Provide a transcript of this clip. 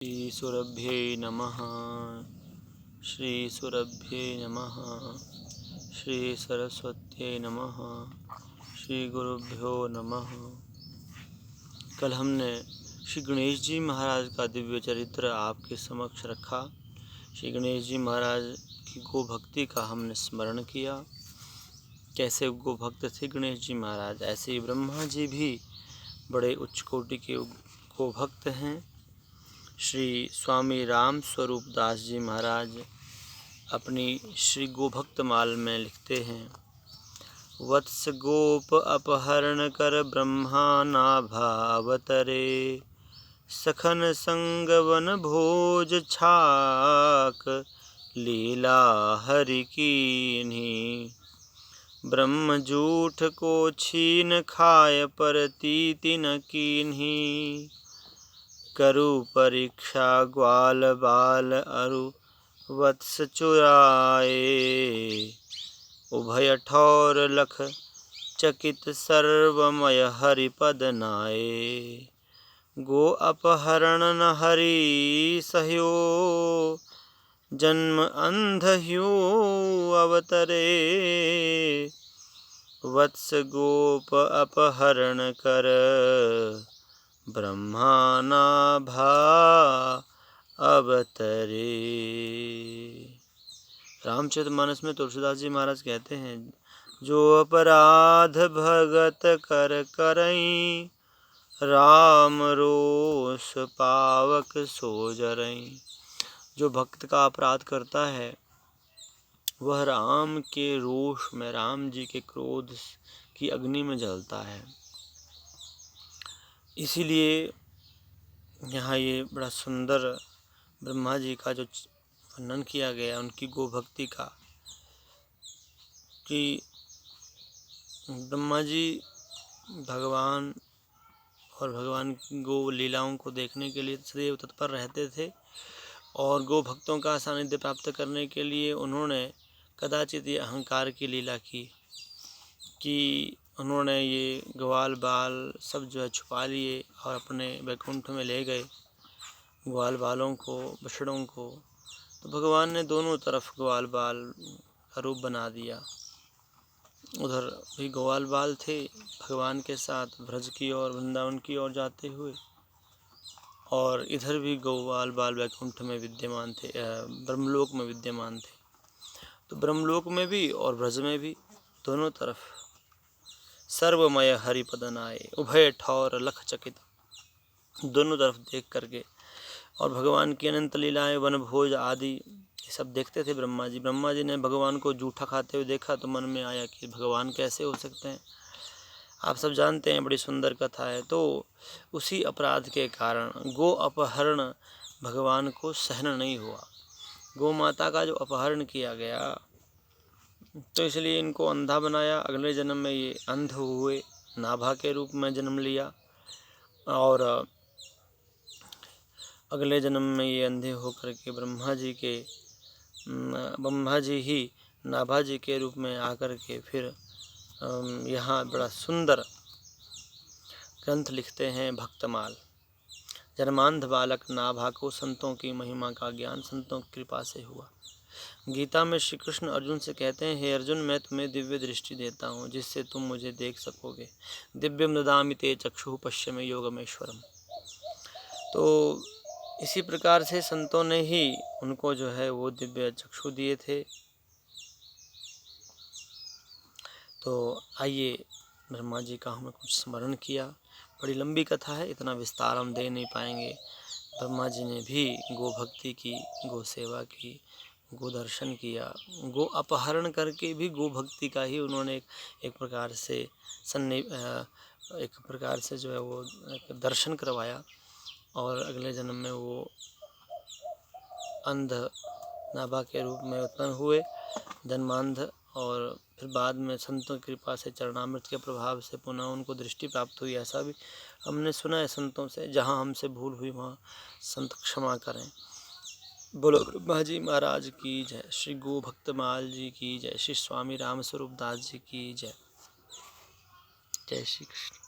श्रीसुरभ्यै नमः। श्रीसुरभ्यै नमः। श्रीसरस्वत्यै नमः। श्रीगुरुभ्यो नमः। कल हमने श्री गणेश जी महाराज का दिव्य चरित्र आपके समक्ष रखा। श्री गणेश जी महाराज की गोभक्ति का हमने स्मरण किया। कैसे गोभक्त थे गणेश जी महाराज, ऐसे ही ब्रह्मा जी भी बड़े उच्च कोटि के गोभक्त हैं। श्री स्वामी राम स्वरूप दास जी महाराज अपनी श्री गोभक्त माल में लिखते हैं, वत्स गोप अपहरण कर ब्रह्मा नाभावतरे, सखन संग वन भोज छाक लीला हरि कीन्ही, ब्रह्म जूठ को छीन खाय पर तीति न कीन्ही, करु परीक्षा ग्वाल बाल अरु वत्स चुराए, उभय ठौर लख चकित सर्वमय हरिपद नाये, गो अपहरण न हरि सहयो, जन्म अंध ह्यो अवतरे, वत्स गोप अपहरण कर ब्रह्मा नाभा अवतरे। रामचरितमानस में तुलसीदास जी महाराज कहते हैं, जो अपराध भगत कर करई, राम रोष पावक सो जरई। जो भक्त का अपराध करता है वह राम के रोष में, राम जी के क्रोध की अग्नि में जलता है। इसीलिए यहाँ ये बड़ा सुंदर ब्रह्मा जी का जो वर्णन किया गया उनकी गोभक्ति का, कि ब्रह्मा जी भगवान और भगवान की गो लीलाओं को देखने के लिए सदैव तत्पर रहते थे, और गो भक्तों का सानिध्य प्राप्त करने के लिए उन्होंने कदाचित ये अहंकार की लीला की कि उन्होंने ये ग्वाल बाल सब जो है छुपा लिए और अपने वैकुंठ में ले गए ग्वाल बालों को, बछड़ों को। तो भगवान ने दोनों तरफ ग्वाल बाल का रूप बना दिया। उधर भी ग्वाल बाल थे भगवान के साथ ब्रज की ओर, वृंदावन की ओर जाते हुए, और इधर भी ग्वाल बाल वैकुंठ में विद्यमान थे, ब्रह्मलोक में विद्यमान थे। तो ब्रह्मलोक में भी और ब्रज में भी दोनों तरफ सर्वमय हरिपद नाये, उभय ठौर लख चकित, दोनों तरफ देख करके, और भगवान की अनंत लीलाएं, वन भोज आदि ये सब देखते थे ब्रह्मा जी। ब्रह्मा जी ने भगवान को जूठा खाते हुए देखा तो मन में आया कि भगवान कैसे हो सकते हैं। आप सब जानते हैं, बड़ी सुंदर कथा है। तो उसी अपराध के कारण गो अपहरण भगवान को सहन नहीं हुआ। गौ माता का जो अपहरण किया गया, तो इसलिए इनको अंधा बनाया। अगले जन्म में ये अंध हुए, नाभा के रूप में जन्म लिया, और अगले जन्म में ये अंधे होकर के ब्रह्मा जी ही नाभा जी के रूप में आकर के फिर यहाँ बड़ा सुंदर ग्रंथ लिखते हैं, भक्तमाल। जन्मांध बालक नाभा को संतों की महिमा का ज्ञान संतों की कृपा से हुआ। गीता में श्री कृष्ण अर्जुन से कहते हैं, हे अर्जुन, मैं तुम्हें दिव्य दृष्टि देता हूँ जिससे तुम मुझे देख सकोगे। दिव्यम ददामि ते चक्षुः पश्यमे योगमेश्वरम। तो इसी प्रकार से संतों ने ही उनको जो है वो दिव्य चक्षु दिए थे। तो आइए ब्रह्मा जी का हमने कुछ स्मरण किया। बड़ी लंबी कथा है, इतना विस्तार हम दे नहीं पाएंगे। ब्रह्मा जी ने भी गो भक्ति की, गो सेवा की, गो दर्शन किया, गो अपहरण करके भी गो भक्ति का ही उन्होंने एक प्रकार से जो है वो एक दर्शन करवाया, और अगले जन्म में वो अंध नाभा के रूप में उत्पन्न हुए, जन्मांध, और फिर बाद में संतों की कृपा से चरणामृत के प्रभाव से पुनः उनको दृष्टि प्राप्त हुई। ऐसा भी हमने सुना है संतों से। जहाँ हमसे भूल हुई वहाँ संत क्षमा करें। बोलो ब्रह्मा जी महाराज की जय। श्री गो भक्तमाल जी की जय। श्री स्वामी राम स्वरूप दास जी की जय। जय श्री कृष्ण।